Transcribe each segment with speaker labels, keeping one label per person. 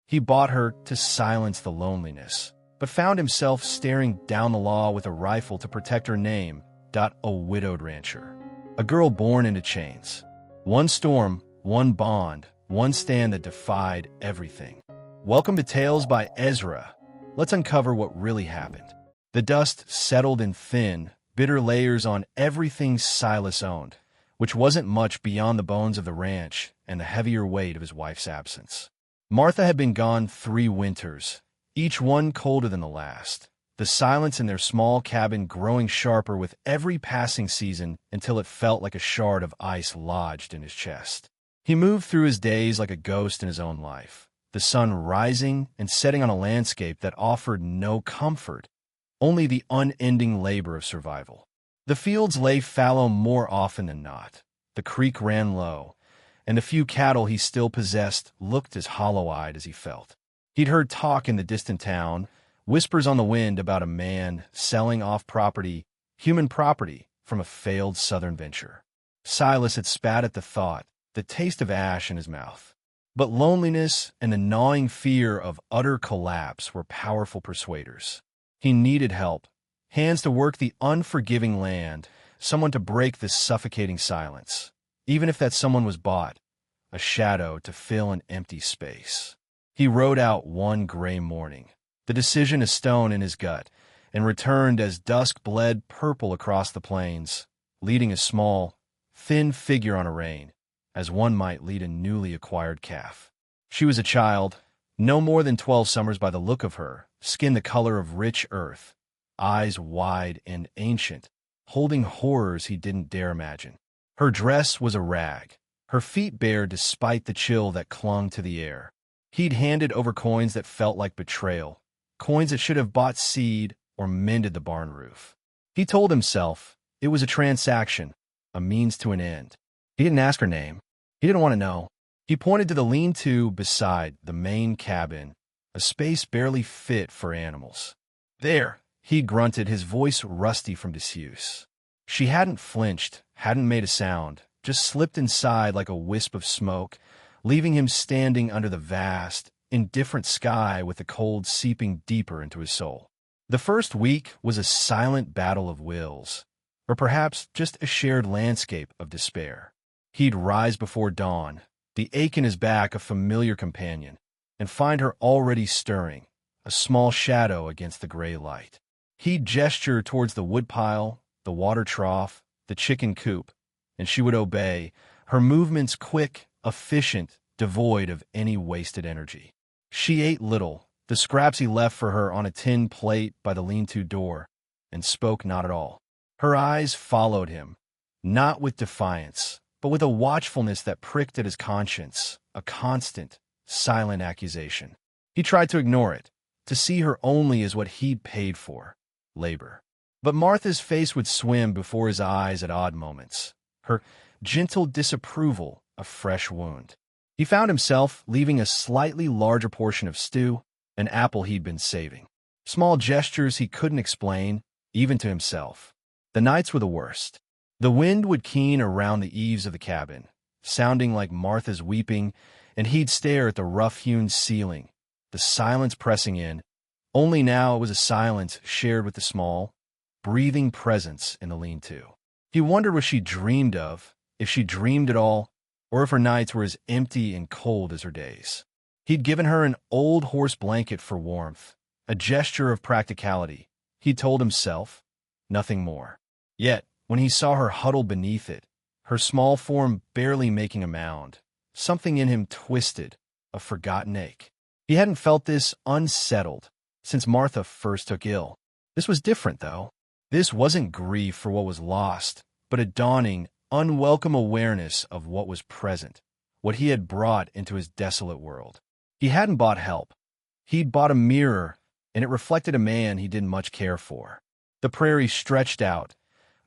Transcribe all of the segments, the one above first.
Speaker 1: He bought her to silence the loneliness, but found himself staring down the law with a rifle to protect her name. A widowed rancher. A girl born into chains. One storm, one bond, one stand that defied everything. Welcome to Tales by Ezra. Let's uncover what really happened. The dust settled in thin, bitter layers on everything Silas owned, which wasn't much beyond the bones of the ranch and the heavier weight of his wife's absence. Martha had been gone 3 winters, each one colder than the last, the silence in their small cabin growing sharper with every passing season until it felt like a shard of ice lodged in his chest. He moved through his days like a ghost in his own life, the sun rising and setting on a landscape that offered no comfort, only the unending labor of survival. The fields lay fallow more often than not, the creek ran low, and the few cattle he still possessed looked as hollow-eyed as he felt. He'd heard talk in the distant town, whispers on the wind about a man selling off property, human property, from a failed southern venture. Silas had spat at the thought, the taste of ash in his mouth. But loneliness and the gnawing fear of utter collapse were powerful persuaders. He needed help, hands to work the unforgiving land, someone to break this suffocating silence, even if that someone was bought, a shadow to fill an empty space. He rode out one gray morning, the decision a stone in his gut, and returned as dusk bled purple across the plains, leading a small, thin figure on a rein, as one might lead a newly acquired calf. She was a child, no more than 12 summers by the look of her, skin the color of rich earth, eyes wide and ancient, holding horrors he didn't dare imagine. Her dress was a rag, her feet bare despite the chill that clung to the air. He'd handed over coins that felt like betrayal, coins that should have bought seed or mended the barn roof. He told himself it was a transaction, a means to an end. He didn't ask her name. He didn't want to know. He pointed to the lean-to beside the main cabin, a space barely fit for animals. There, he grunted, his voice rusty from disuse. She hadn't flinched, hadn't made a sound, just slipped inside like a wisp of smoke, leaving him standing under the vast, indifferent sky with the cold seeping deeper into his soul. The first week was a silent battle of wills, or perhaps just a shared landscape of despair. He'd rise before dawn, the ache in his back a familiar companion, and find her already stirring, a small shadow against the gray light. He'd gesture towards the woodpile, the water trough, the chicken coop, and she would obey, her movements quick, efficient, devoid of any wasted energy. She ate little, the scraps he left for her on a tin plate by the lean-to door, and spoke not at all. Her eyes followed him, not with defiance, but with a watchfulness that pricked at his conscience, a constant, silent accusation. He tried to ignore it, to see her only as what he'd paid for, labor. But Martha's face would swim before his eyes at odd moments, her gentle disapproval a fresh wound. He found himself leaving a slightly larger portion of stew, an apple he'd been saving. Small gestures he couldn't explain, even to himself. The nights were the worst. The wind would keen around the eaves of the cabin, sounding like Martha's weeping, and he'd stare at the rough-hewn ceiling, the silence pressing in. Only now it was a silence shared with the small, breathing presence in the lean-to. He wondered what she dreamed of, if she dreamed at all, or if her nights were as empty and cold as her days. He'd given her an old horse blanket for warmth, a gesture of practicality. He told himself, nothing more. Yet, when he saw her huddled beneath it, her small form barely making a mound, something in him twisted, a forgotten ache. He hadn't felt this unsettled since Martha first took ill. This was different, though. This wasn't grief for what was lost, but a dawning, unwelcome awareness of what was present, what he had brought into his desolate world. He hadn't bought help. He'd bought a mirror, and it reflected a man he didn't much care for. The prairie stretched out,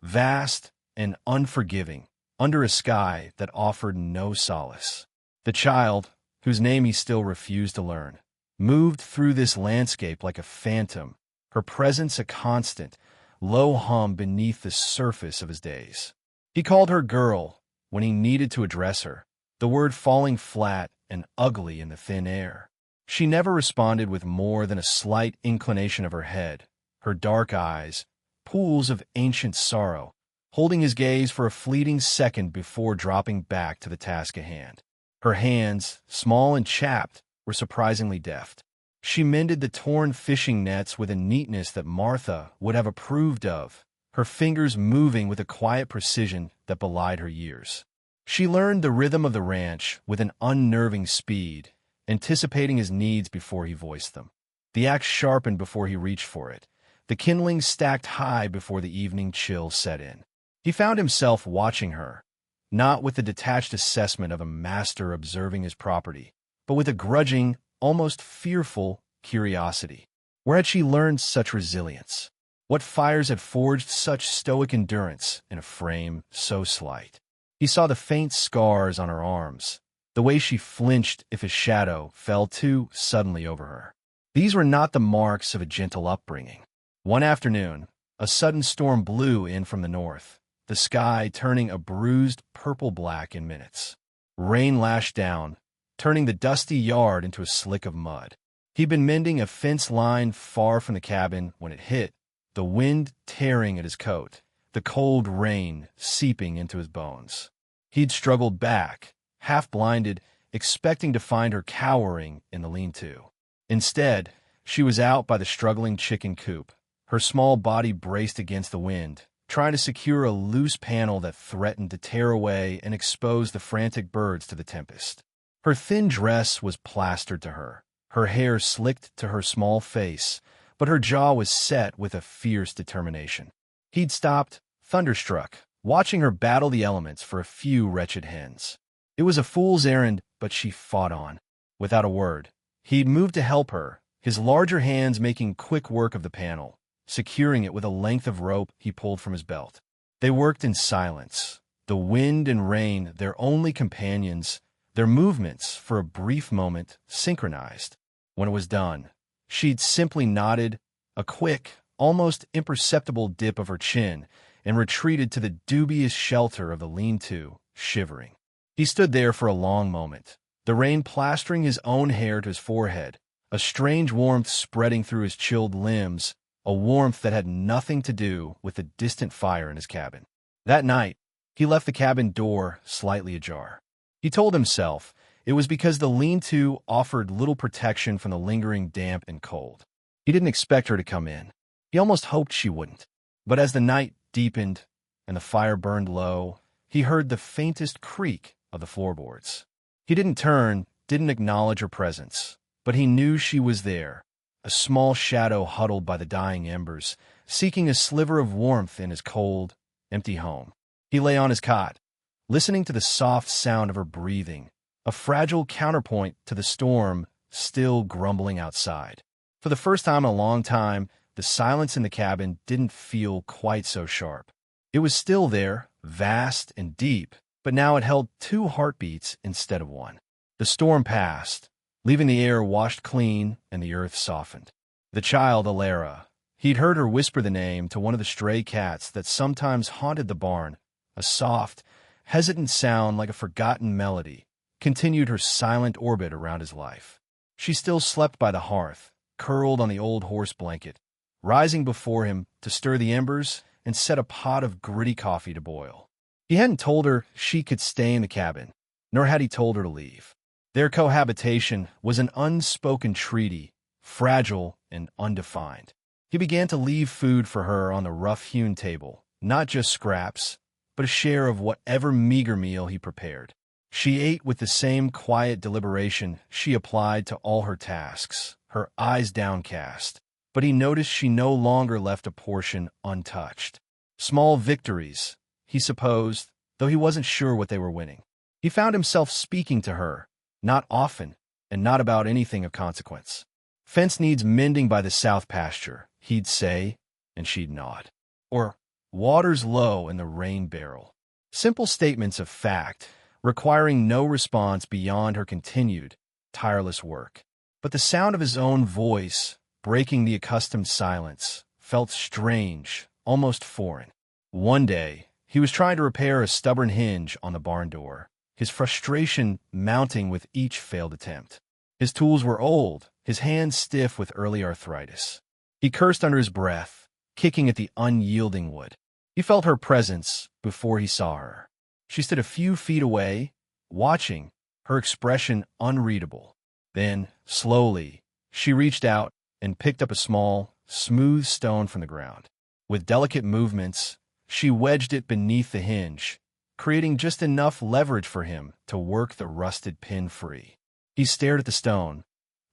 Speaker 1: vast and unforgiving, under a sky that offered no solace. The child, whose name he still refused to learn, moved through this landscape like a phantom, her presence a constant, low hum beneath the surface of his days. He called her girl when he needed to address her, the word falling flat and ugly in the thin air. She never responded with more than a slight inclination of her head, her dark eyes, pools of ancient sorrow, holding his gaze for a fleeting second before dropping back to the task at hand. Her hands, small and chapped, were surprisingly deft. She mended the torn fishing nets with a neatness that Martha would have approved of, her fingers moving with a quiet precision that belied her years. She learned the rhythm of the ranch with an unnerving speed, anticipating his needs before he voiced them. The axe sharpened before he reached for it, the kindling stacked high before the evening chill set in. He found himself watching her, not with the detached assessment of a master observing his property, but with a grudging, almost fearful curiosity. Where had she learned such resilience? What fires had forged such stoic endurance in a frame so slight? He saw the faint scars on her arms, the way she flinched if his shadow fell too suddenly over her. These were not the marks of a gentle upbringing. One afternoon, a sudden storm blew in from the north, the sky turning a bruised purple-black in minutes. Rain lashed down, turning the dusty yard into a slick of mud. He'd been mending a fence line far from the cabin when it hit, the wind tearing at his coat, the cold rain seeping into his bones. He'd struggled back, half-blinded, expecting to find her cowering in the lean-to. Instead, she was out by the struggling chicken coop, her small body braced against the wind, trying to secure a loose panel that threatened to tear away and expose the frantic birds to the tempest. Her thin dress was plastered to her hair slicked to her small face, but her jaw was set with a fierce determination. He'd stopped, thunderstruck, watching her battle the elements for a few wretched hens. It was a fool's errand, but she fought on. Without a word, he'd moved to help her, his larger hands making quick work of the panel, securing it with a length of rope he pulled from his belt. They worked in silence, the wind and rain their only companions, their movements, for a brief moment, synchronized. When it was done, she'd simply nodded, a quick, almost imperceptible dip of her chin, and retreated to the dubious shelter of the lean-to, shivering. He stood there for a long moment, the rain plastering his own hair to his forehead, a strange warmth spreading through his chilled limbs, a warmth that had nothing to do with the distant fire in his cabin. That night, he left the cabin door slightly ajar. He told himself it was because the lean-to offered little protection from the lingering damp and cold. He didn't expect her to come in. He almost hoped she wouldn't. But as the night deepened and the fire burned low, he heard the faintest creak of the floorboards. He didn't turn, didn't acknowledge her presence, but he knew she was there, a small shadow huddled by the dying embers, seeking a sliver of warmth in his cold, empty home. He lay on his cot, listening to the soft sound of her breathing, a fragile counterpoint to the storm still grumbling outside. For the first time in a long time, the silence in the cabin didn't feel quite so sharp. It was still there, vast and deep, but now it held two heartbeats instead of one. The storm passed, leaving the air washed clean and the earth softened. The child, Alara, he'd heard her whisper the name to one of the stray cats that sometimes haunted the barn, a soft, hesitant sound like a forgotten melody, continued her silent orbit around his life. She still slept by the hearth, curled on the old horse blanket, rising before him to stir the embers and set a pot of gritty coffee to boil. He hadn't told her she could stay in the cabin, nor had he told her to leave. Their cohabitation was an unspoken treaty, fragile and undefined. He began to leave food for her on the rough-hewn table, not just scraps, but a share of whatever meager meal he prepared. She ate with the same quiet deliberation she applied to all her tasks, her eyes downcast, but he noticed she no longer left a portion untouched. Small victories, he supposed, though he wasn't sure what they were winning. He found himself speaking to her, not often, and not about anything of consequence. "Fence needs mending by the south pasture," he'd say, and she'd nod. Or, "Water's low in the rain barrel." Simple statements of fact, requiring no response beyond her continued, tireless work. But the sound of his own voice, breaking the accustomed silence, felt strange, almost foreign. One day, he was trying to repair a stubborn hinge on the barn door, his frustration mounting with each failed attempt. His tools were old, his hands stiff with early arthritis. He cursed under his breath, kicking at the unyielding wood. He felt her presence before he saw her. She stood a few feet away, watching, her expression unreadable. Then, slowly, she reached out and picked up a small, smooth stone from the ground. With delicate movements, she wedged it beneath the hinge, creating just enough leverage for him to work the rusted pin free. He stared at the stone,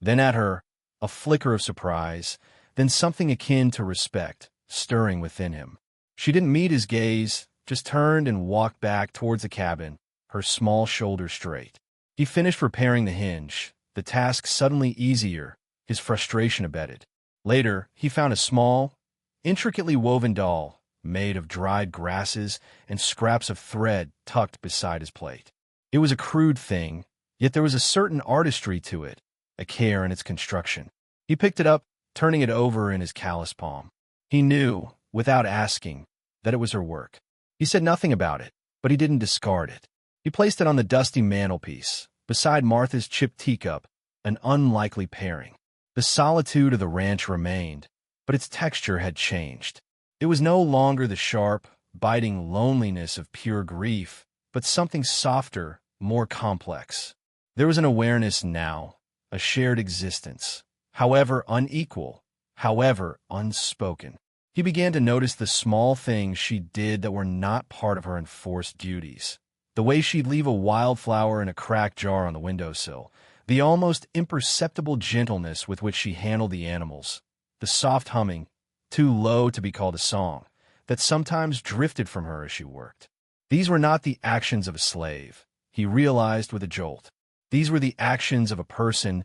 Speaker 1: then at her, a flicker of surprise, then something akin to respect stirring within him. She didn't meet his gaze, just turned and walked back towards the cabin, her small shoulders straight. He finished repairing the hinge, the task suddenly easier, his frustration abated. Later, he found a small, intricately woven doll, made of dried grasses and scraps of thread tucked beside his plate. It was a crude thing, yet there was a certain artistry to it, a care in its construction. He picked it up, turning it over in his calloused palm. He knew, without asking, that it was her work. He said nothing about it, but he didn't discard it. He placed it on the dusty mantelpiece, beside Martha's chipped teacup, an unlikely pairing. The solitude of the ranch remained, but its texture had changed. It was no longer the sharp, biting loneliness of pure grief, but something softer, more complex. There was an awareness now, a shared existence, however unequal, however unspoken. He began to notice the small things she did that were not part of her enforced duties. The way she'd leave a wildflower in a cracked jar on the windowsill, the almost imperceptible gentleness with which she handled the animals, the soft humming, too low to be called a song, that sometimes drifted from her as she worked. These were not the actions of a slave, he realized with a jolt. These were the actions of a person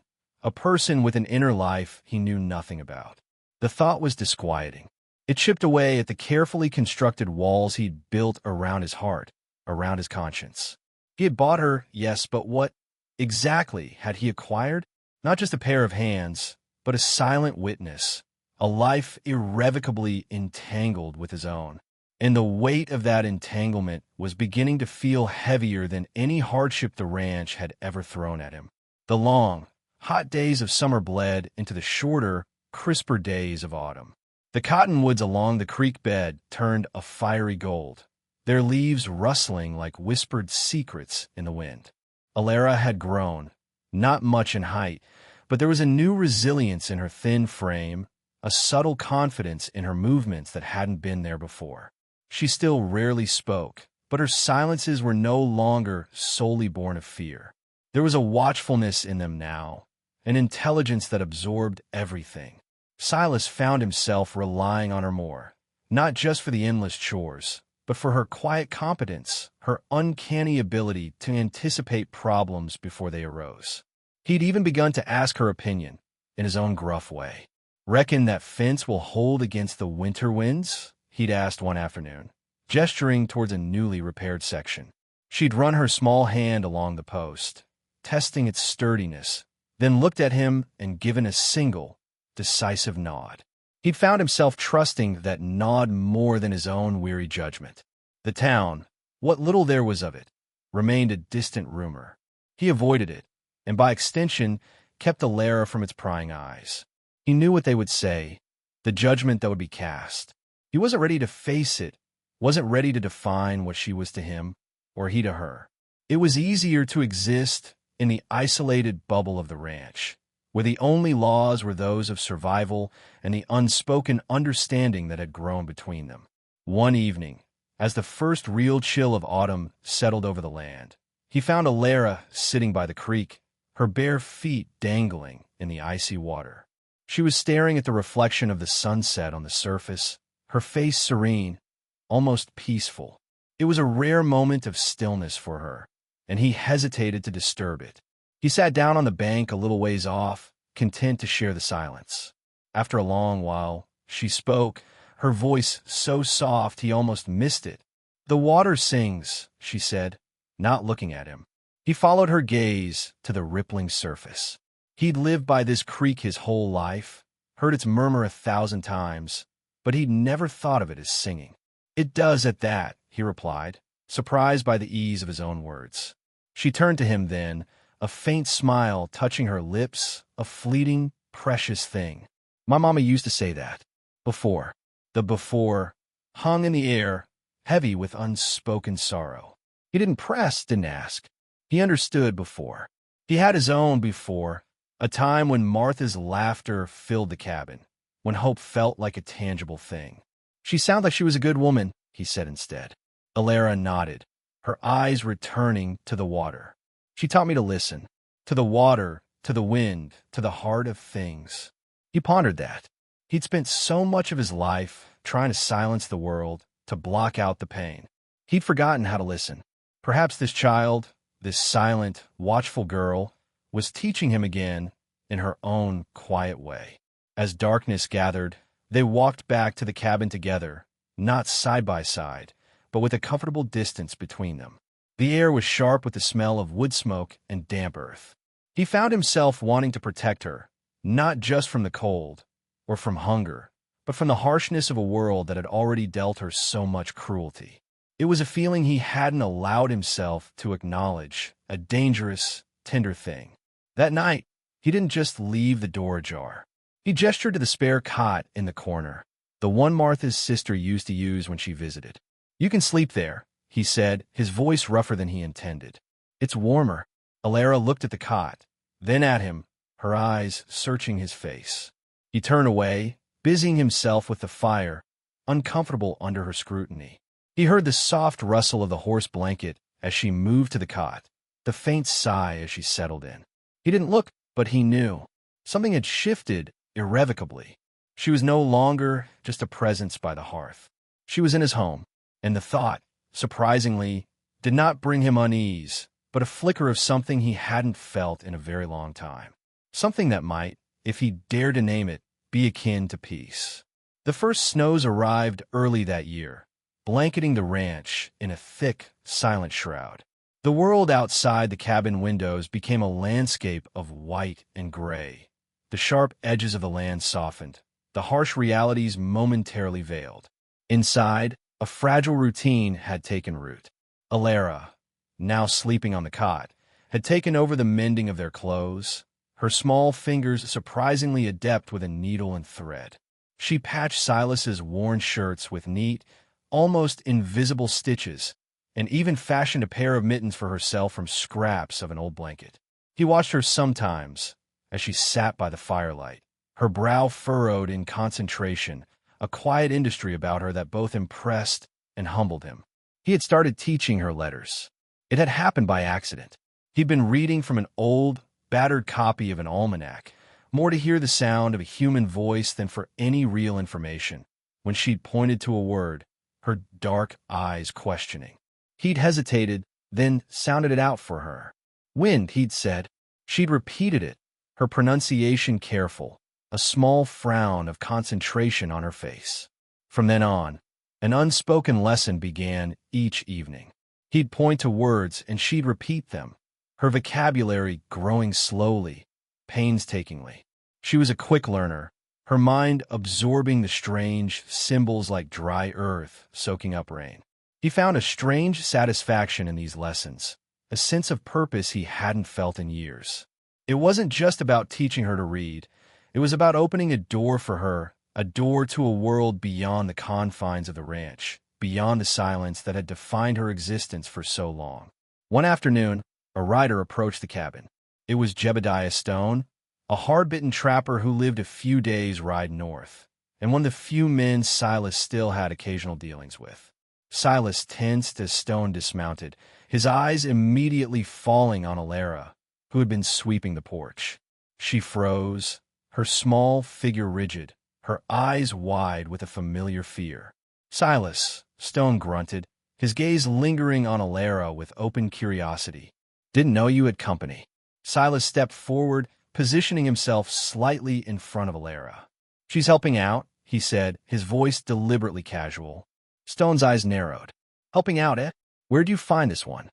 Speaker 1: with an inner life he knew nothing about. The thought was disquieting. It chipped away at the carefully constructed walls he'd built around his heart, around his conscience. He had bought her, yes, but what exactly had he acquired? Not just a pair of hands, but a silent witness, a life irrevocably entangled with his own. And the weight of that entanglement was beginning to feel heavier than any hardship the ranch had ever thrown at him. The long, hot days of summer bled into the shorter, crisper days of autumn. The cottonwoods along the creek bed turned a fiery gold, their leaves rustling like whispered secrets in the wind. Alara had grown, not much in height, but there was a new resilience in her thin frame, a subtle confidence in her movements that hadn't been there before. She still rarely spoke, but her silences were no longer solely born of fear. There was a watchfulness in them now, an intelligence that absorbed everything. Silas found himself relying on her more, not just for the endless chores, but for her quiet competence, her uncanny ability to anticipate problems before they arose. He'd even begun to ask her opinion, in his own gruff way. "Reckon that fence will hold against the winter winds?" he'd asked one afternoon, gesturing towards a newly repaired section. She'd run her small hand along the post, testing its sturdiness, then looked at him and given a single, decisive nod. He'd found himself trusting that nod more than his own weary judgment. The town, what little there was of it, remained a distant rumor. He avoided it, and by extension, kept Alara from its prying eyes. He knew what they would say, the judgment that would be cast. He wasn't ready to face it, wasn't ready to define what she was to him, or he to her. It was easier to exist in the isolated bubble of the ranch, where the only laws were those of survival and the unspoken understanding that had grown between them. One evening, as the first real chill of autumn settled over the land, he found Alara sitting by the creek, her bare feet dangling in the icy water. She was staring at the reflection of the sunset on the surface, her face serene, almost peaceful. It was a rare moment of stillness for her, and he hesitated to disturb it. He sat down on the bank a little ways off, content to share the silence. After a long while, she spoke, her voice so soft he almost missed it. "The water sings," she said, not looking at him. He followed her gaze to the rippling surface. He'd lived by this creek his whole life, heard its murmur 1,000 times, but he'd never thought of it as singing. "It does at that," he replied, surprised by the ease of his own words. She turned to him then, a faint smile touching her lips, a fleeting, precious thing. My mama used to say that. Before. The before hung in the air, heavy with unspoken sorrow. He didn't press, didn't ask. He understood before. He had his own before, a time when Martha's laughter filled the cabin, when hope felt like a tangible thing. She sounded like she was a good woman, he said instead. Alara nodded, her eyes returning to the water. She taught me to listen. To the water, to the wind, to the heart of things. He pondered that. He'd spent so much of his life trying to silence the world, to block out the pain. He'd forgotten how to listen. Perhaps this child, this silent, watchful girl, was teaching him again in her own quiet way. As darkness gathered, they walked back to the cabin together, not side by side, but with a comfortable distance between them. The air was sharp with the smell of wood smoke and damp earth. He found himself wanting to protect her, not just from the cold or from hunger, but from the harshness of a world that had already dealt her so much cruelty. It was a feeling he hadn't allowed himself to acknowledge, a dangerous, tender thing. That night, he didn't just leave the door ajar. He gestured to the spare cot in the corner, the one Martha's sister used to use when she visited. "You can sleep there," he said, his voice rougher than he intended. "It's warmer." Alara looked at the cot, then at him, her eyes searching his face. He turned away, busying himself with the fire, uncomfortable under her scrutiny. He heard the soft rustle of the horse blanket as she moved to the cot, the faint sigh as she settled in. He didn't look, but he knew. Something had shifted irrevocably. She was no longer just a presence by the hearth. She was in his home, and the thought, surprisingly, did not bring him unease, but a flicker of something he hadn't felt in a very long time. Something that might, if he dared to name it, be akin to peace. The first snows arrived early that year, blanketing the ranch in a thick, silent shroud. The world outside the cabin windows became a landscape of white and gray. The sharp edges of the land softened, the harsh realities momentarily veiled. Inside, a fragile routine had taken root. Alara, now sleeping on the cot, had taken over the mending of their clothes, her small fingers surprisingly adept with a needle and thread. She patched Silas's worn shirts with neat, almost invisible stitches, and even fashioned a pair of mittens for herself from scraps of an old blanket. He watched her sometimes as she sat by the firelight, her brow furrowed in concentration, a quiet industry about her that both impressed and humbled him. He had started teaching her letters. It had happened by accident. He'd been reading from an old, battered copy of an almanac, more to hear the sound of a human voice than for any real information, when she'd pointed to a word, her dark eyes questioning. He'd hesitated, then sounded it out for her. "Wind," he'd said. She'd repeated it, her pronunciation careful, a small frown of concentration on her face. From then on, an unspoken lesson began each evening. He'd point to words and she'd repeat them, her vocabulary growing slowly, painstakingly. She was a quick learner, her mind absorbing the strange symbols like dry earth soaking up rain. He found a strange satisfaction in these lessons, a sense of purpose he hadn't felt in years. It wasn't just about teaching her to read. It was about opening a door for her, a door to a world beyond the confines of the ranch, beyond the silence that had defined her existence for so long. One afternoon, a rider approached the cabin. It was Jebediah Stone, a hard-bitten trapper who lived a few days' ride north, and one of the few men Silas still had occasional dealings with. Silas tensed as Stone dismounted, his eyes immediately falling on Alara, who had been sweeping the porch. She froze, her small figure rigid, her eyes wide with a familiar fear. "Silas," Stone grunted, his gaze lingering on Alara with open curiosity. "Didn't know you had company." Silas stepped forward, positioning himself slightly in front of Alara. "She's helping out," he said, his voice deliberately casual. Stone's eyes narrowed. "Helping out, eh? Where'd you find this one?"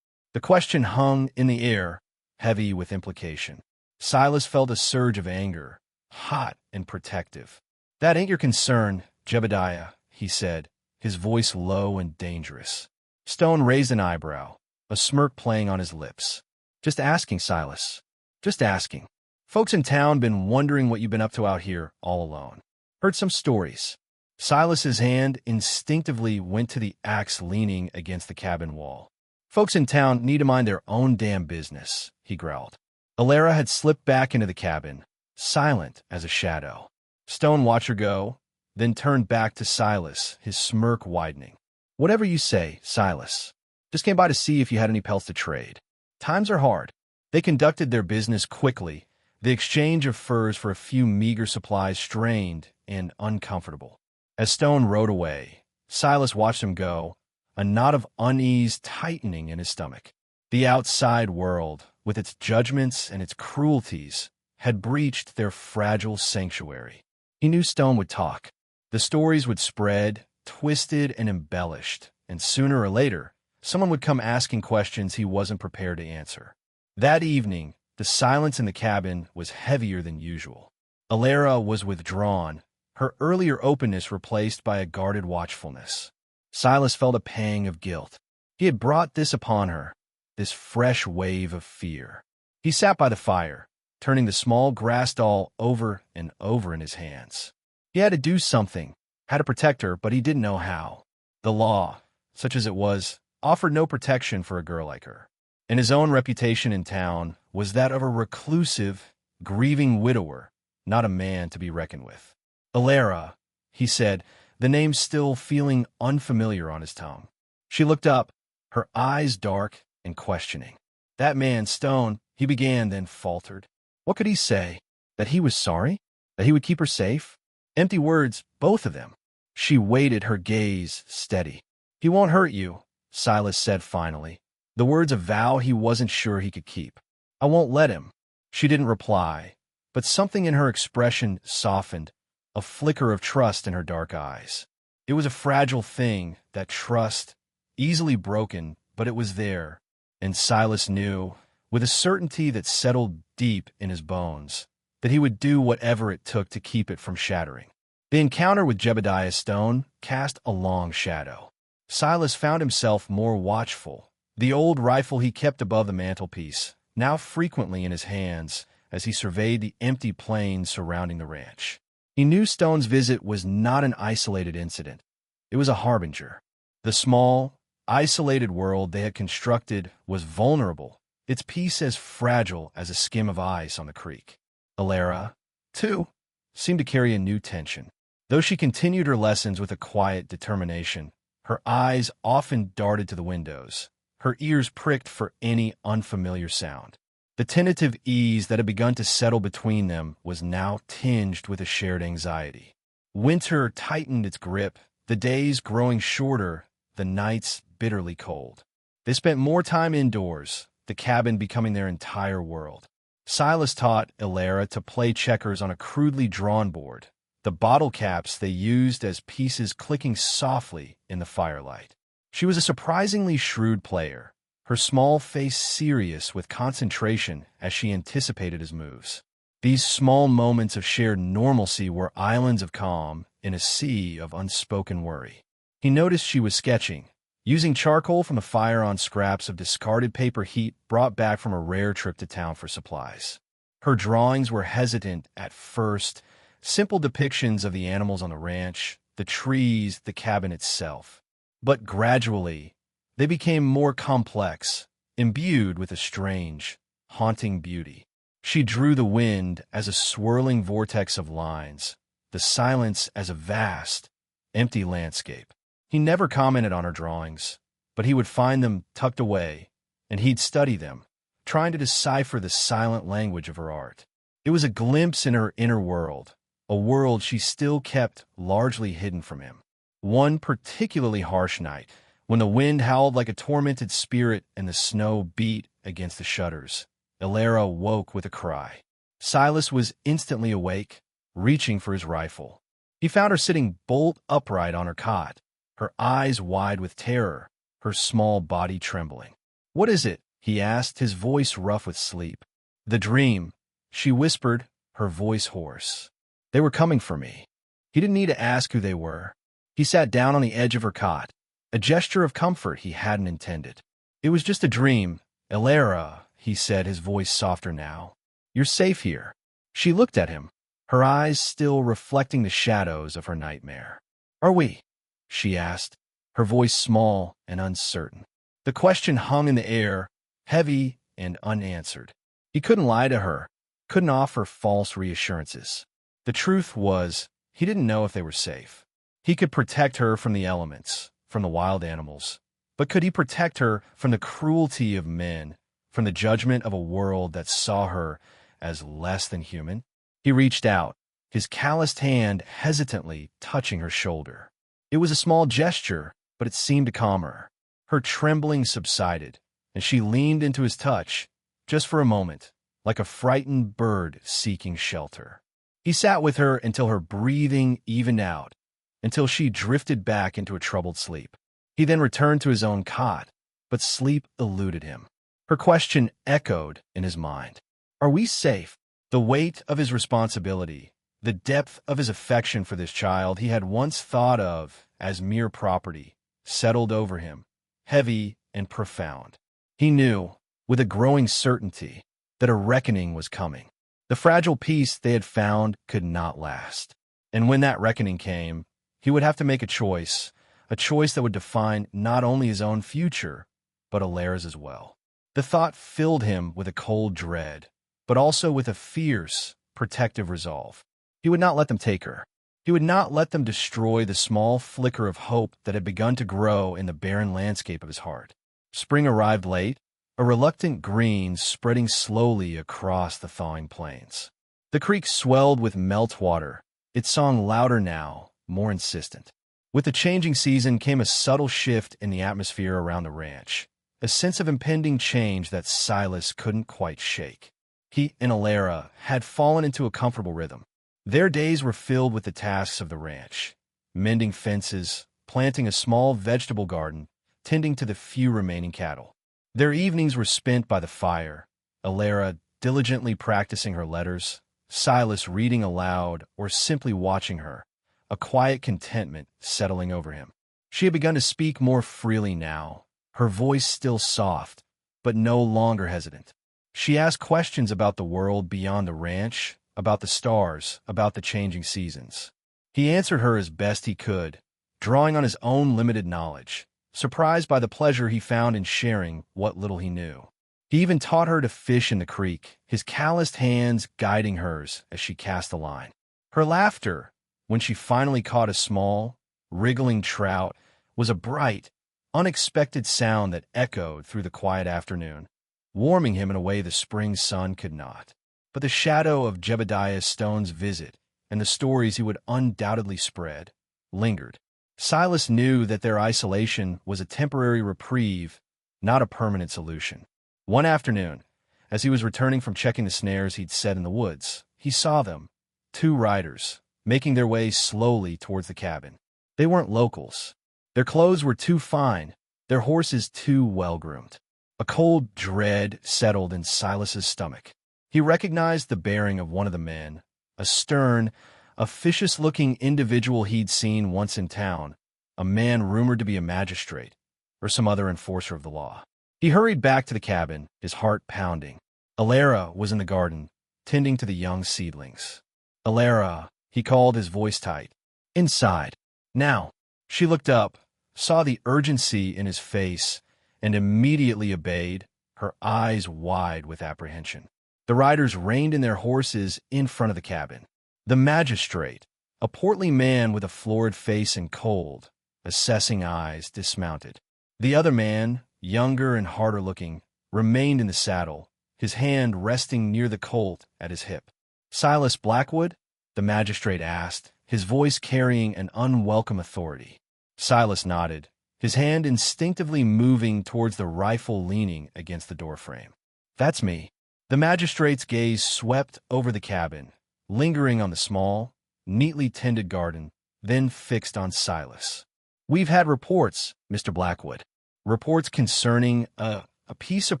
Speaker 1: The question hung in the air, heavy with implication. Silas felt a surge of anger, hot and protective. "That ain't your concern, Jebediah," he said, his voice low and dangerous. Stone raised an eyebrow, a smirk playing on his lips. "Just asking, Silas. Just asking." Folks in town been wondering what you've been up to out here all alone. Heard some stories. Silas's hand instinctively went to the axe leaning against the cabin wall. Folks in town need to mind their own damn business, he growled. Alara had slipped back into the cabin, silent as a shadow. Stone watched her go, then turned back to Silas, his smirk widening. Whatever you say, Silas. Just came by to see if you had any pelts to trade. Times are hard. They conducted their business quickly, the exchange of furs for a few meager supplies strained and uncomfortable. As Stone rode away, Silas watched him go, a knot of unease tightening in his stomach. The outside world, with its judgments and its cruelties, had breached their fragile sanctuary. He knew Stone would talk. The stories would spread, twisted and embellished, and sooner or later, someone would come asking questions he wasn't prepared to answer. That evening, the silence in the cabin was heavier than usual. Alara was withdrawn, her earlier openness replaced by a guarded watchfulness. Silas felt a pang of guilt. He had brought this upon her, this fresh wave of fear. He sat by the fire, turning the small grass doll over and over in his hands. He had to do something, had to protect her, but he didn't know how. The law, such as it was, offered no protection for a girl like her. And his own reputation in town was that of a reclusive, grieving widower, not a man to be reckoned with. Alara, he said, the name still feeling unfamiliar on his tongue. She looked up, her eyes dark and questioning. That man, Stone, he began, then faltered. What could he say? That he was sorry? That he would keep her safe? Empty words, both of them. She waited, her gaze steady. He won't hurt you, Silas said finally. The words a vow he wasn't sure he could keep. I won't let him. She didn't reply, but something in her expression softened, a flicker of trust in her dark eyes. It was a fragile thing, that trust, easily broken, but it was there, and Silas knew, with a certainty that settled deep in his bones, that he would do whatever it took to keep it from shattering. The encounter with Jebediah Stone cast a long shadow. Silas found himself more watchful, the old rifle he kept above the mantelpiece, now frequently in his hands as he surveyed the empty plains surrounding the ranch. He knew Stone's visit was not an isolated incident. It was a harbinger. The small, isolated world they had constructed was vulnerable, its peace as fragile as a skim of ice on the creek. Alara, too, seemed to carry a new tension. Though she continued her lessons with a quiet determination, her eyes often darted to the windows, her ears pricked for any unfamiliar sound. The tentative ease that had begun to settle between them was now tinged with a shared anxiety. Winter tightened its grip, the days growing shorter, the nights bitterly cold. They spent more time indoors, the cabin becoming their entire world. Silas taught Alara to play checkers on a crudely drawn board, the bottle caps they used as pieces clicking softly in the firelight. She was a surprisingly shrewd player, her small face serious with concentration as she anticipated his moves. These small moments of shared normalcy were islands of calm in a sea of unspoken worry. He noticed she was sketching, using charcoal from the fire on scraps of discarded paper heat brought back from a rare trip to town for supplies. Her drawings were hesitant at first, simple depictions of the animals on the ranch, the trees, the cabin itself. But gradually, they became more complex, imbued with a strange, haunting beauty. She drew the wind as a swirling vortex of lines, the silence as a vast, empty landscape. He never commented on her drawings, but he would find them tucked away, and he'd study them, trying to decipher the silent language of her art. It was a glimpse in her inner world, a world she still kept largely hidden from him. One particularly harsh night, when the wind howled like a tormented spirit and the snow beat against the shutters, Alara woke with a cry. Silas was instantly awake, reaching for his rifle. He found her sitting bolt upright on her cot, her eyes wide with terror, her small body trembling. "What is it?" he asked, his voice rough with sleep. "The dream," she whispered, her voice hoarse. "They were coming for me." He didn't need to ask who they were. He sat down on the edge of her cot, a gesture of comfort he hadn't intended. "It was just a dream, Alara," he said, his voice softer now. "You're safe here." She looked at him, her eyes still reflecting the shadows of her nightmare. "Are we?" she asked, her voice small and uncertain. The question hung in the air, heavy and unanswered. He couldn't lie to her, couldn't offer false reassurances. The truth was, he didn't know if they were safe. He could protect her from the elements, from the wild animals, but could he protect her from the cruelty of men, from the judgment of a world that saw her as less than human? He reached out, his calloused hand hesitantly touching her shoulder. It was a small gesture, but it seemed to calm her. Her trembling subsided, and she leaned into his touch, just for a moment, like a frightened bird seeking shelter. He sat with her until her breathing evened out, until she drifted back into a troubled sleep. He then returned to his own cot, but sleep eluded him. Her question echoed in his mind. Are we safe? The weight of his responsibility, the depth of his affection for this child he had once thought of as mere property, settled over him, heavy and profound. He knew, with a growing certainty, that a reckoning was coming. The fragile peace they had found could not last. And when that reckoning came, he would have to make a choice that would define not only his own future, but Alara's as well. The thought filled him with a cold dread, but also with a fierce, protective resolve. He would not let them take her. He would not let them destroy the small flicker of hope that had begun to grow in the barren landscape of his heart. Spring arrived late, a reluctant green spreading slowly across the thawing plains. The creek swelled with meltwater, its song louder now, more insistent. With the changing season came a subtle shift in the atmosphere around the ranch, a sense of impending change that Silas couldn't quite shake. He and Alara had fallen into a comfortable rhythm. Their days were filled with the tasks of the ranch, mending fences, planting a small vegetable garden, tending to the few remaining cattle. Their evenings were spent by the fire, Alara diligently practicing her letters, Silas reading aloud or simply watching her, a quiet contentment settling over him. She had begun to speak more freely now, her voice still soft, but no longer hesitant. She asked questions about the world beyond the ranch, about the stars, about the changing seasons. He answered her as best he could, drawing on his own limited knowledge, surprised by the pleasure he found in sharing what little he knew. He even taught her to fish in the creek, his calloused hands guiding hers as she cast a line. Her laughter, when she finally caught a small, wriggling trout, was a bright, unexpected sound that echoed through the quiet afternoon, warming him in a way the spring sun could not. But the shadow of Jebediah Stone's visit and the stories he would undoubtedly spread lingered. Silas knew that their isolation was a temporary reprieve, not a permanent solution. One afternoon, as he was returning from checking the snares he'd set in the woods, he saw them, two riders, making their way slowly towards the cabin. They weren't locals. Their clothes were too fine, their horses too well-groomed. A cold dread settled in Silas's stomach. He recognized the bearing of one of the men, a stern, officious-looking individual he'd seen once in town, a man rumored to be a magistrate or some other enforcer of the law. He hurried back to the cabin, his heart pounding. Alara was in the garden, tending to the young seedlings. "Alara," he called, his voice tight. "Inside. Now." She looked up, saw the urgency in his face, and immediately obeyed, her eyes wide with apprehension. The riders reined in their horses in front of the cabin. The magistrate, a portly man with a florid face and cold, assessing eyes, dismounted. The other man, younger and harder looking, remained in the saddle, his hand resting near the colt at his hip. "Silas Blackwood?" the magistrate asked, his voice carrying an unwelcome authority. Silas nodded, his hand instinctively moving towards the rifle leaning against the doorframe. "That's me." The magistrate's gaze swept over the cabin, lingering on the small, neatly tended garden, then fixed on Silas. "We've had reports, Mr. Blackwood. Reports concerning a piece of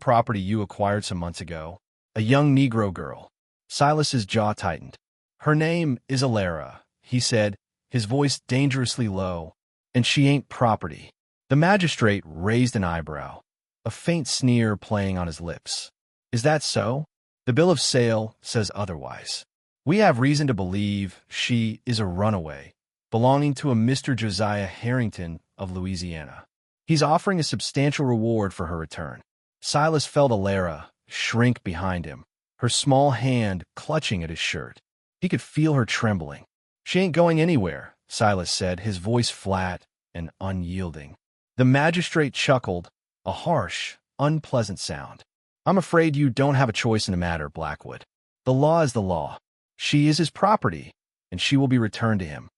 Speaker 1: property you acquired some months ago, a young Negro girl." Silas's jaw tightened. "Her name is Alara," he said, his voice dangerously low, "and she ain't property." The magistrate raised an eyebrow, a faint sneer playing on his lips. "Is that so? The bill of sale says otherwise." We have reason to believe she is a runaway, belonging to a Mr. Josiah Harrington of Louisiana. He's offering a substantial reward for her return. Silas felt Alara shrink behind him, her small hand clutching at his shirt. He could feel her trembling. "She ain't going anywhere," Silas said, his voice flat and unyielding. The magistrate chuckled, a harsh, unpleasant sound. "I'm afraid you don't have a choice in the matter, Blackwood. The law is the law. She is his property, and she will be returned to him."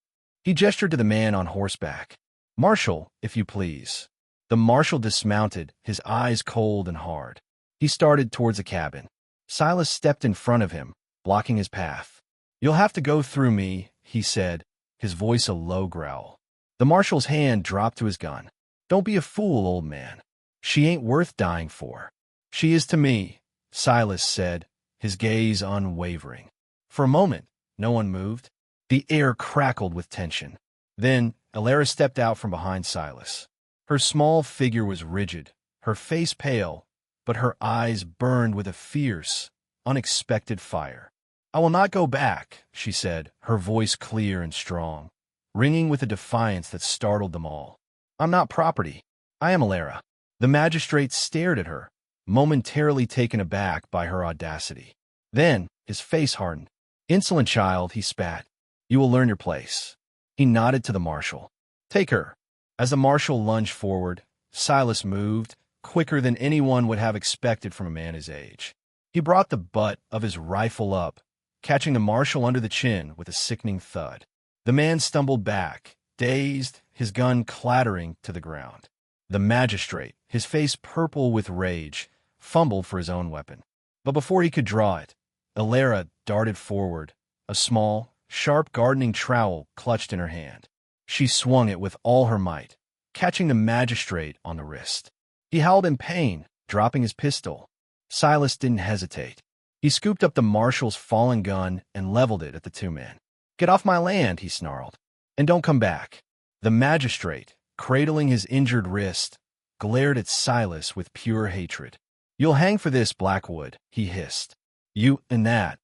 Speaker 1: He gestured to the man on horseback. "Marshal, if you please." The marshal dismounted, his eyes cold and hard. He started towards the cabin. Silas stepped in front of him, blocking his path. "You'll have to go through me," he said, his voice a low growl. The marshal's hand dropped to his gun. "Don't be a fool, old man. She ain't worth dying for." "She is to me," Silas said, his gaze unwavering. For a moment, no one moved. The air crackled with tension. Then, Alara stepped out from behind Silas. Her small figure was rigid, her face pale, but her eyes burned with a fierce, unexpected fire. "I will not go back," she said, her voice clear and strong, ringing with a defiance that startled them all. "I'm not property. I am Alara." The magistrate stared at her, momentarily taken aback by her audacity. Then, his face hardened. "Insolent child," he spat. "You will learn your place." He nodded to the marshal. "Take her." As the marshal lunged forward, Silas moved, quicker than anyone would have expected from a man his age. He brought the butt of his rifle up, catching the marshal under the chin with a sickening thud. The man stumbled back, dazed, his gun clattering to the ground. The magistrate, his face purple with rage, fumbled for his own weapon. But before he could draw it, Alara darted forward, a small, sharp gardening trowel clutched in her hand. She swung it with all her might, catching the magistrate on the wrist. He howled in pain, dropping his pistol. Silas didn't hesitate. He scooped up the marshal's fallen gun and leveled it at the two men. "Get off my land," he snarled, "and don't come back." The magistrate, cradling his injured wrist, glared at Silas with pure hatred. "You'll hang for this, Blackwood," he hissed. "You and that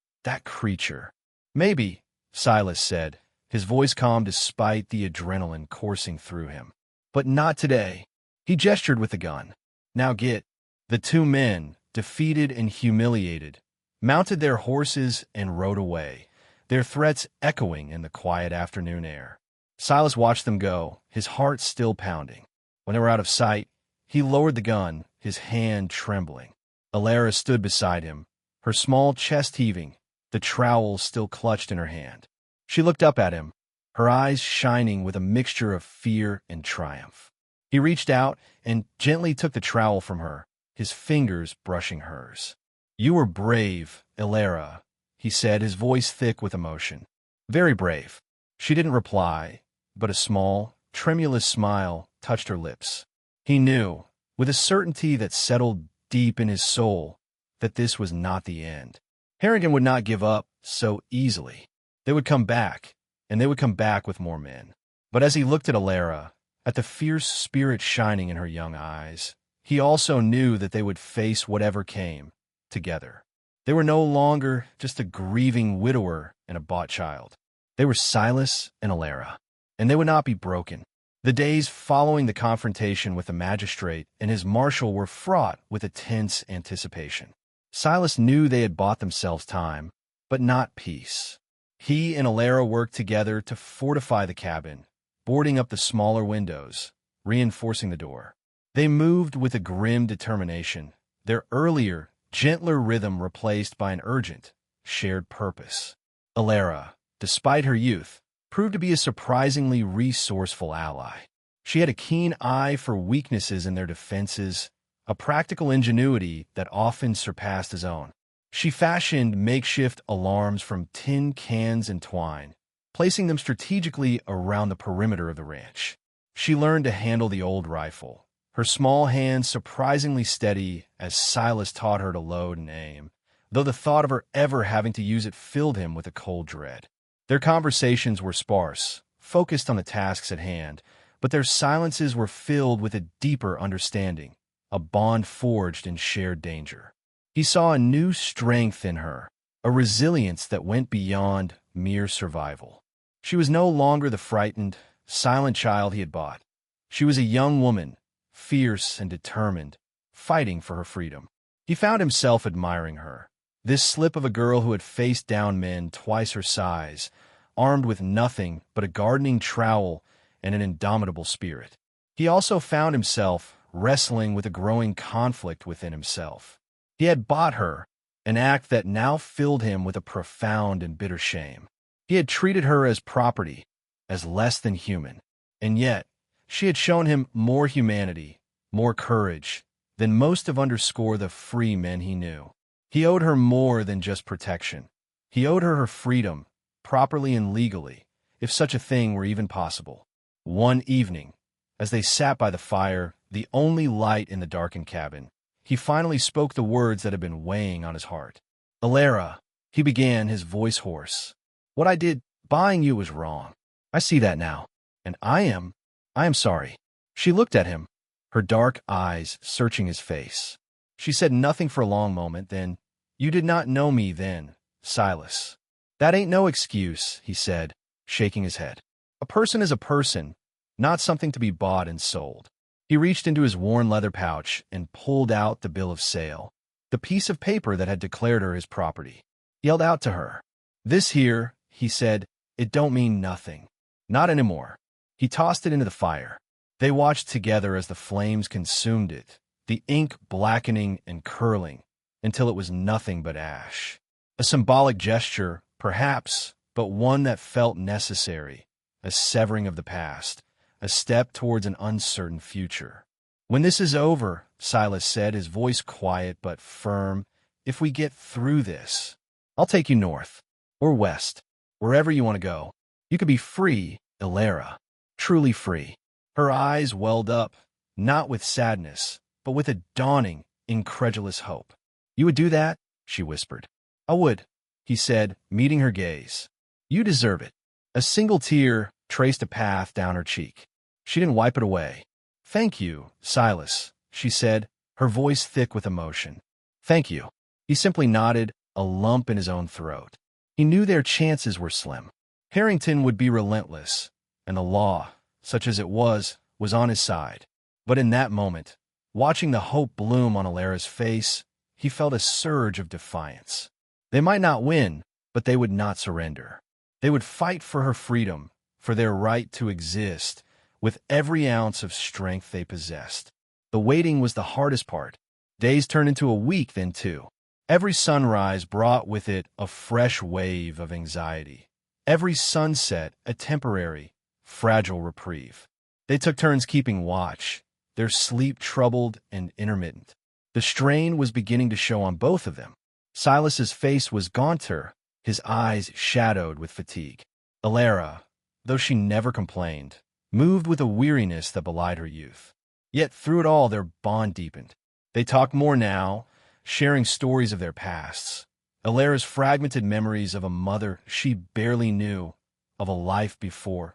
Speaker 1: creature." "Maybe," Silas said, his voice calm despite the adrenaline coursing through him. "But not today." He gestured with the gun. "Now get." The two men, defeated and humiliated, mounted their horses and rode away, their threats echoing in the quiet afternoon air. Silas watched them go, his heart still pounding. When they were out of sight, he lowered the gun, his hand trembling. Alara stood beside him, her small chest heaving, the trowel still clutched in her hand. She looked up at him, her eyes shining with a mixture of fear and triumph. He reached out and gently took the trowel from her, his fingers brushing hers. "You were brave, Alara," he said, his voice thick with emotion. "Very brave." She didn't reply, but a small, tremulous smile touched her lips. He knew, with a certainty that settled deep in his soul, that this was not the end. Harrington would not give up so easily. They would come back, and they would come back with more men. But as he looked at Alara, at the fierce spirit shining in her young eyes, he also knew that they would face whatever came, together. They were no longer just a grieving widower and a bought child. They were Silas and Alara, and they would not be broken. The days following the confrontation with the magistrate and his marshal were fraught with a tense anticipation. Silas knew they had bought themselves time, but not peace. He and Alara worked together to fortify the cabin, boarding up the smaller windows, reinforcing the door. They moved with a grim determination, their earlier, gentler rhythm replaced by an urgent, shared purpose. Alara, despite her youth, proved to be a surprisingly resourceful ally. She had a keen eye for weaknesses in their defenses, a practical ingenuity that often surpassed his own. She fashioned makeshift alarms from tin cans and twine, placing them strategically around the perimeter of the ranch. She learned to handle the old rifle, her small hands surprisingly steady as Silas taught her to load and aim, though the thought of her ever having to use it filled him with a cold dread. Their conversations were sparse, focused on the tasks at hand, but their silences were filled with a deeper understanding, a bond forged in shared danger. He saw a new strength in her, a resilience that went beyond mere survival. She was no longer the frightened, silent child he had bought. She was a young woman, fierce and determined, fighting for her freedom. He found himself admiring her, this slip of a girl who had faced down men twice her size, armed with nothing but a gardening trowel and an indomitable spirit. He also found himself wrestling with a growing conflict within himself. He had bought her, an act that now filled him with a profound and bitter shame. He had treated her as property, as less than human, and yet she had shown him more humanity, more courage, than most of underscore the free men he knew. He owed her more than just protection. He owed her her freedom, properly and legally, if such a thing were even possible. One evening, as they sat by the fire, the only light in the darkened cabin, he finally spoke the words that had been weighing on his heart. "Alara," he began, his voice hoarse. "What I did, buying you, was wrong. I see that now. And I am sorry." She looked at him, her dark eyes searching his face. She said nothing for a long moment, then, "You did not know me then, Silas." "That ain't no excuse," he said, shaking his head. "A person is a person, not something to be bought and sold." He reached into his worn leather pouch and pulled out the bill of sale, the piece of paper that had declared her his property. He held out to her. "This here," he said, "it don't mean nothing. Not anymore." He tossed it into the fire. They watched together as the flames consumed it, the ink blackening and curling until it was nothing but ash. A symbolic gesture, perhaps, but one that felt necessary, a severing of the past, a step towards an uncertain future. "When this is over," Silas said, his voice quiet but firm, "if we get through this, I'll take you north, or west, wherever you want to go. You could be free, Alara, truly free." Her eyes welled up, not with sadness, but with a dawning, incredulous hope. "You would do that?" she whispered. "I would," he said, meeting her gaze. "You deserve it." A single tear traced a path down her cheek. She didn't wipe it away. "Thank you, Silas," she said, her voice thick with emotion. "Thank you." He simply nodded, a lump in his own throat. He knew their chances were slim. Harrington would be relentless, and the law, such as it was on his side. But in that moment, watching the hope bloom on Alara's face, he felt a surge of defiance. They might not win, but they would not surrender. They would fight for her freedom, for their right to exist, with every ounce of strength they possessed. The waiting was the hardest part. Days turned into a week, then two. Every sunrise brought with it a fresh wave of anxiety. Every sunset a temporary, fragile reprieve. They took turns keeping watch, their sleep troubled and intermittent. The strain was beginning to show on both of them. Silas's face was gaunter, his eyes shadowed with fatigue. Alara, though she never complained, moved with a weariness that belied her youth. Yet through it all their bond deepened. They talked more now, sharing stories of their pasts. Alara's fragmented memories of a mother she barely knew, of a life before.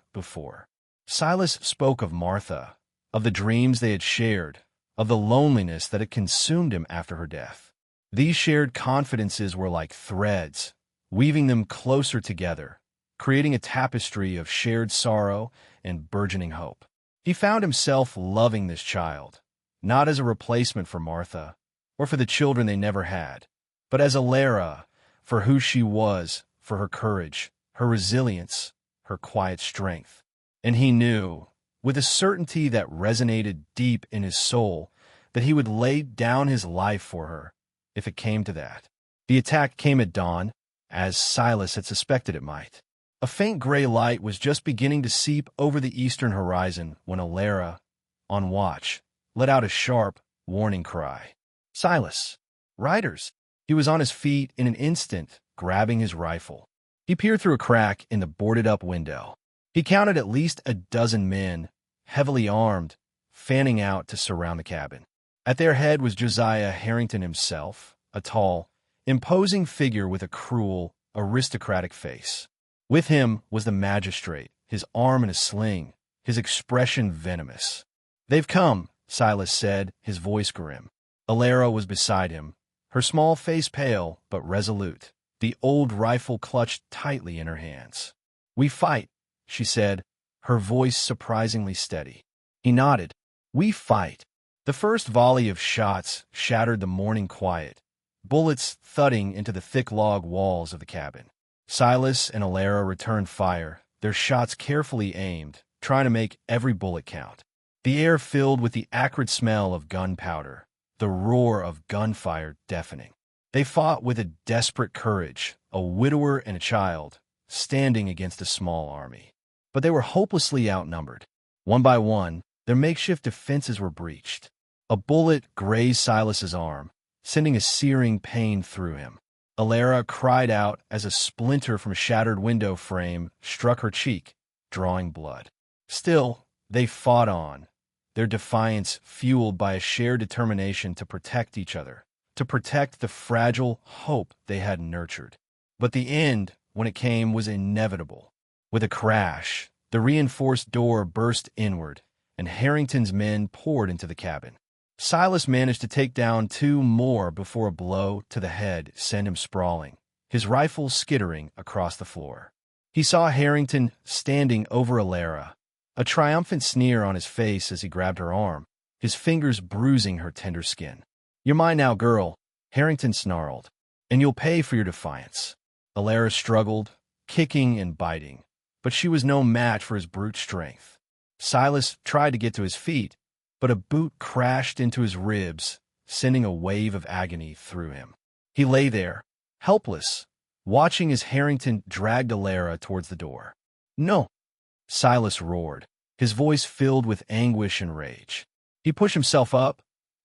Speaker 1: Silas spoke of Martha, of the dreams they had shared, of the loneliness that had consumed him after her death. These shared confidences were like threads, weaving them closer together, creating a tapestry of shared sorrow and burgeoning hope. He found himself loving this child, not as a replacement for Martha, or for the children they never had, but as Alara, for who she was, for her courage, her resilience, her quiet strength. And he knew, with a certainty that resonated deep in his soul, that he would lay down his life for her, if it came to that. The attack came at dawn, as Silas had suspected it might. A faint gray light was just beginning to seep over the eastern horizon when Alara, on watch, let out a sharp, warning cry. "Silas! Riders!" He was on his feet in an instant, grabbing his rifle. He peered through a crack in the boarded-up window. He counted at least a dozen men, heavily armed, fanning out to surround the cabin. At their head was Josiah Harrington himself, a tall, imposing figure with a cruel, aristocratic face. With him was the magistrate, his arm in a sling, his expression venomous. "They've come," Silas said, his voice grim. Alara was beside him, her small face pale but resolute, the old rifle clutched tightly in her hands. "We fight," she said, her voice surprisingly steady. He nodded. "We fight." The first volley of shots shattered the morning quiet, bullets thudding into the thick log walls of the cabin. Silas and Alara returned fire, their shots carefully aimed, trying to make every bullet count. The air filled with the acrid smell of gunpowder, the roar of gunfire deafening. They fought with a desperate courage, a widower and a child, standing against a small army. But they were hopelessly outnumbered. One by one, their makeshift defenses were breached. A bullet grazed Silas's arm, sending a searing pain through him. Alara cried out as a splinter from a shattered window frame struck her cheek, drawing blood. Still, they fought on, their defiance fueled by a shared determination to protect each other, to protect the fragile hope they had nurtured. But the end, when it came, was inevitable. With a crash, the reinforced door burst inward, and Harrington's men poured into the cabin. Silas managed to take down 2 more before a blow to the head sent him sprawling, his rifle skittering across the floor. He saw Harrington standing over Alara, a triumphant sneer on his face as he grabbed her arm, his fingers bruising her tender skin. "You're mine now, girl," Harrington snarled, "and you'll pay for your defiance." Alara struggled, kicking and biting, but she was no match for his brute strength. Silas tried to get to his feet, but a boot crashed into his ribs, sending a wave of agony through him. He lay there, helpless, watching as Harrington dragged Alara towards the door. "No!" Silas roared, his voice filled with anguish and rage. He pushed himself up,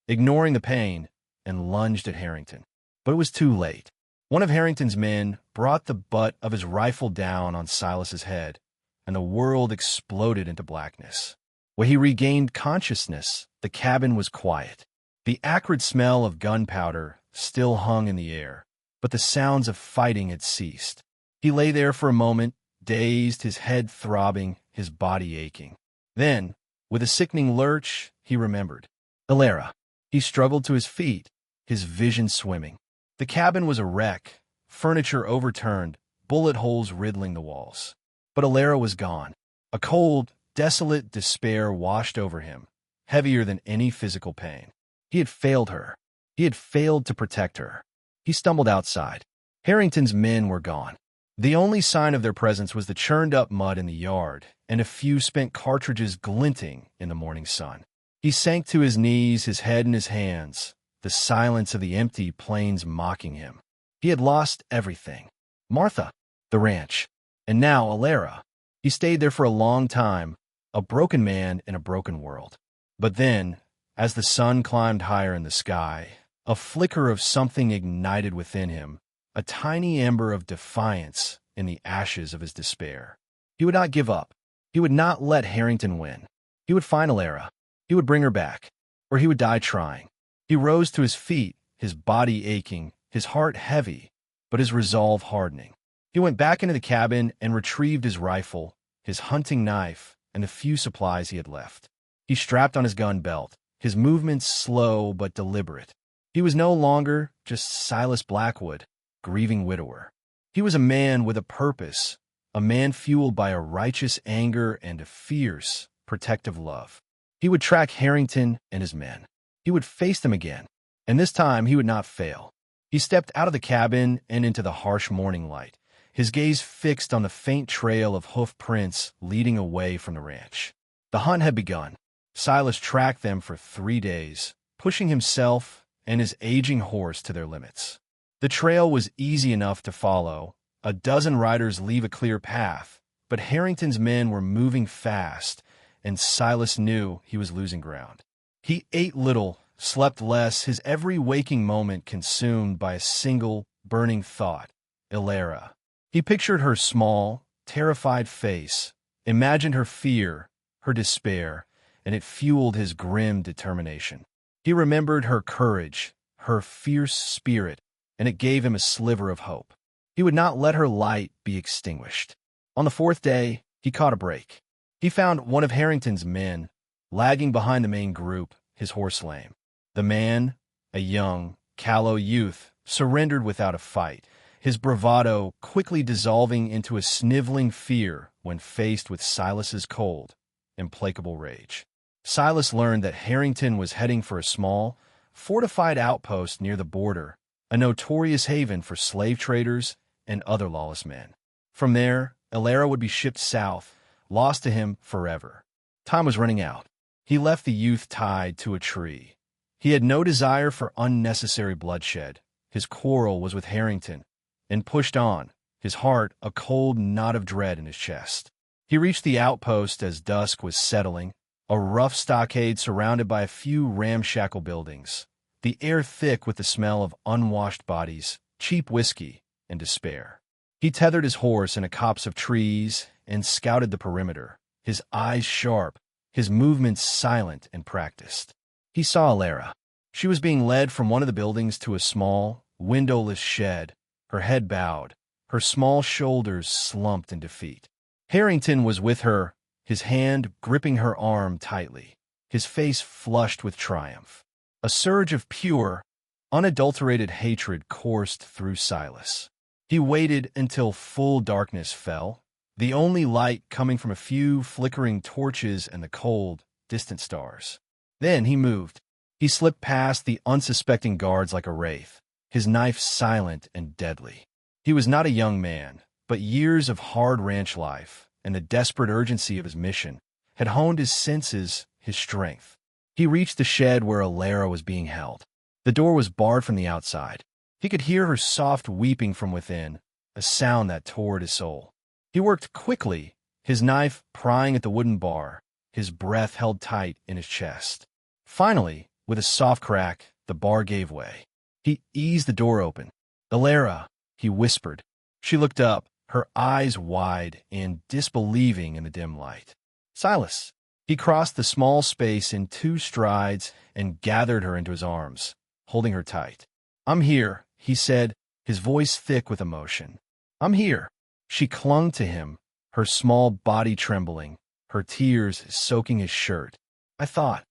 Speaker 1: ignoring the pain, and lunged at Harrington. But it was too late. One of Harrington's men brought the butt of his rifle down on Silas's head, and the world exploded into blackness. When he regained consciousness, the cabin was quiet. The acrid smell of gunpowder still hung in the air, but the sounds of fighting had ceased. He lay there for a moment, dazed, his head throbbing, his body aching. Then, with a sickening lurch, he remembered. Alara. He struggled to his feet, his vision swimming. The cabin was a wreck, furniture overturned, bullet holes riddling the walls. But Alara was gone. A cold, desolate despair washed over him, heavier than any physical pain. He had failed her. He had failed to protect her. He stumbled outside. Harrington's men were gone. The only sign of their presence was the churned-up mud in the yard and a few spent cartridges glinting in the morning sun. He sank to his knees, his head in his hands, the silence of the empty plains mocking him. He had lost everything. Martha, the ranch, and now Alara. He stayed there for a long time, a broken man in a broken world. But then, as the sun climbed higher in the sky, a flicker of something ignited within him, a tiny ember of defiance in the ashes of his despair. He would not give up. He would not let Harrington win. He would find Alara. He would bring her back, or he would die trying. He rose to his feet, his body aching, his heart heavy, but his resolve hardening. He went back into the cabin and retrieved his rifle, his hunting knife, and the few supplies he had left. He strapped on his gun belt, his movements slow but deliberate. He was no longer just Silas Blackwood, grieving widower. He was a man with a purpose, a man fueled by a righteous anger and a fierce, protective love. He would track Harrington and his men. He would face them again, and this time he would not fail. He stepped out of the cabin and into the harsh morning light, his gaze fixed on the faint trail of hoof prints leading away from the ranch. The hunt had begun. Silas tracked them for 3 days, pushing himself and his aging horse to their limits. The trail was easy enough to follow. A dozen riders leave a clear path, but Harrington's men were moving fast, and Silas knew he was losing ground. He ate little, slept less, his every waking moment consumed by a single, burning thought, Alara. He pictured her small, terrified face, imagined her fear, her despair, and it fueled his grim determination. He remembered her courage, her fierce spirit, and it gave him a sliver of hope. He would not let her light be extinguished. On the 4th day, he caught a break. He found one of Harrington's men, lagging behind the main group, his horse lame. The man, a young, callow youth, surrendered without a fight, his bravado quickly dissolving into a sniveling fear when faced with Silas's cold, implacable rage. Silas learned that Harrington was heading for a small, fortified outpost near the border, a notorious haven for slave traders and other lawless men. From there, Alara would be shipped south, lost to him forever. Time was running out. He left the youth tied to a tree. He had no desire for unnecessary bloodshed. His quarrel was with Harrington, and pushed on, his heart a cold knot of dread in his chest. He reached the outpost as dusk was settling, a rough stockade surrounded by a few ramshackle buildings, the air thick with the smell of unwashed bodies, cheap whiskey, and despair. He tethered his horse in a copse of trees and scouted the perimeter, his eyes sharp, his movements silent and practiced. He saw Alara. She was being led from one of the buildings to a small, windowless shed, her head bowed, her small shoulders slumped in defeat. Harrington was with her, his hand gripping her arm tightly, his face flushed with triumph. A surge of pure, unadulterated hatred coursed through Silas. He waited until full darkness fell, the only light coming from a few flickering torches and the cold, distant stars. Then he moved. He slipped past the unsuspecting guards like a wraith, his knife silent and deadly. He was not a young man, but years of hard ranch life and the desperate urgency of his mission had honed his senses, his strength. He reached the shed where Alara was being held. The door was barred from the outside. He could hear her soft weeping from within, a sound that tore at his soul. He worked quickly, his knife prying at the wooden bar, his breath held tight in his chest. Finally, with a soft crack, the bar gave way. He eased the door open. "Alara," he whispered. She looked up, her eyes wide and disbelieving in the dim light. "Silas." He crossed the small space in 2 strides and gathered her into his arms, holding her tight. "I'm here," he said, his voice thick with emotion. "I'm here." She clung to him, her small body trembling, her tears soaking his shirt. I thought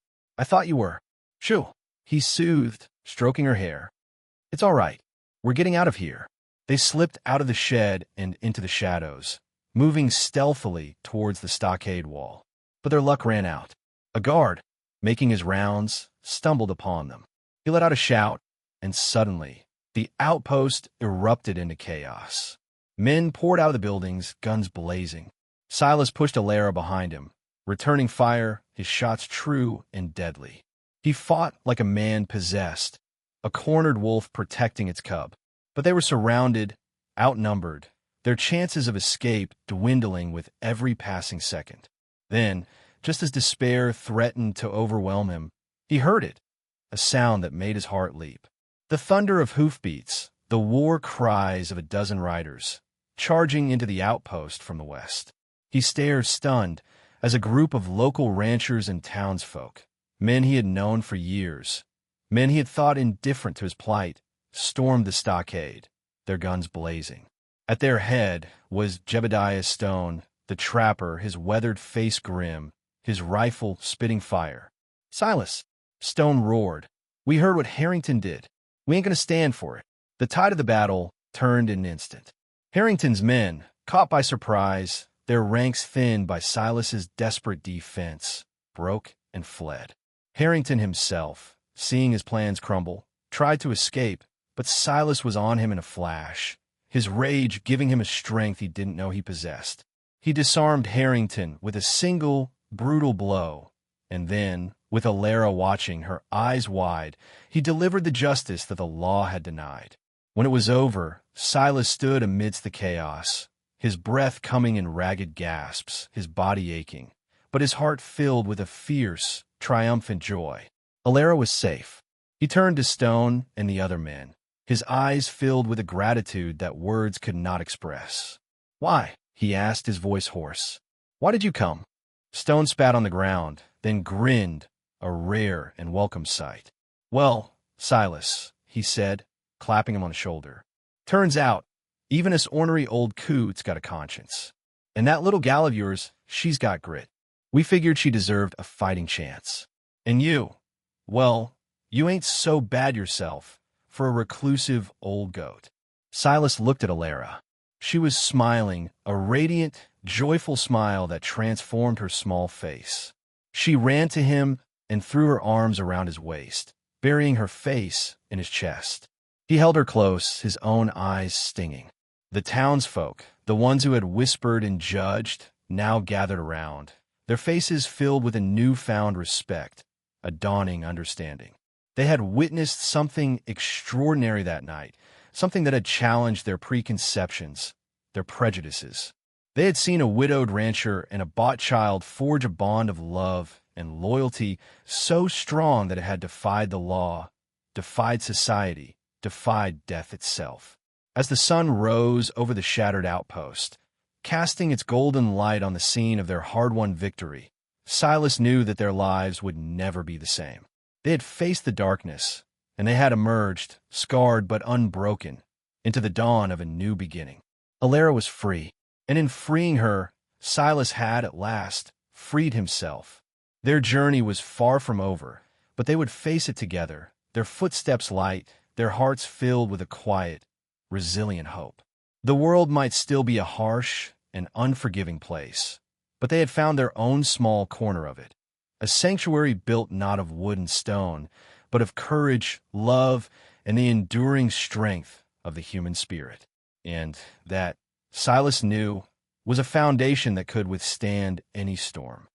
Speaker 1: you were." "Shoo," he soothed, stroking her hair. "It's all right. We're getting out of here." They slipped out of the shed and into the shadows, moving stealthily towards the stockade wall. But their luck ran out. A guard, making his rounds, stumbled upon them. He let out a shout, and suddenly, the outpost erupted into chaos. Men poured out of the buildings, guns blazing. Silas pushed Alara behind him, returning fire, his shots true and deadly. He fought like a man possessed, a cornered wolf protecting its cub. But they were surrounded, outnumbered, their chances of escape dwindling with every passing second. Then, just as despair threatened to overwhelm him, he heard it, a sound that made his heart leap. The thunder of hoofbeats, the war cries of a dozen riders, charging into the outpost from the west. He stared stunned as a group of local ranchers and townsfolk, men he had known for years, men he had thought indifferent to his plight, stormed the stockade, their guns blazing. At their head was Jebediah Stone, the trapper, his weathered face grim, his rifle spitting fire. "Silas," Stone roared, "we heard what Harrington did. We ain't gonna stand for it." The tide of the battle turned in an instant. Harrington's men, caught by surprise, their ranks thinned by Silas's desperate defense, broke and fled. Harrington himself, seeing his plans crumble, tried to escape, but Silas was on him in a flash, his rage giving him a strength he didn't know he possessed. He disarmed Harrington with a single, brutal blow, and then, with Alara watching, her eyes wide, he delivered the justice that the law had denied. When it was over, Silas stood amidst the chaos, his breath coming in ragged gasps, his body aching, but his heart filled with a fierce, triumphant joy. Alara was safe. He turned to Stone and the other men, his eyes filled with a gratitude that words could not express. "Why?" he asked, his voice hoarse. "Why did you come?" Stone spat on the ground, then grinned, a rare and welcome sight. "Well, Silas," he said, clapping him on the shoulder, "turns out, even this ornery old coot's got a conscience. And that little gal of yours, she's got grit. We figured she deserved a fighting chance. And you, well, you ain't so bad yourself for a reclusive old goat." Silas looked at Alara. She was smiling, a radiant, joyful smile that transformed her small face. She ran to him and threw her arms around his waist, burying her face in his chest. He held her close, his own eyes stinging. The townsfolk, the ones who had whispered and judged, now gathered around, their faces filled with a newfound respect, a dawning understanding. They had witnessed something extraordinary that night, something that had challenged their preconceptions, their prejudices. They had seen a widowed rancher and a bought child forge a bond of love and loyalty so strong that it had defied the law, defied society, defied death itself. As the sun rose over the shattered outpost, casting its golden light on the scene of their hard-won victory, Silas knew that their lives would never be the same. They had faced the darkness, and they had emerged, scarred but unbroken, into the dawn of a new beginning. Alara was free, and in freeing her, Silas had, at last, freed himself. Their journey was far from over, but they would face it together, their footsteps light, their hearts filled with a quiet, resilient hope. The world might still be a harsh and unforgiving place, but they had found their own small corner of it, a sanctuary built not of wood and stone, but of courage, love, and the enduring strength of the human spirit. And that, Silas knew, was a foundation that could withstand any storm.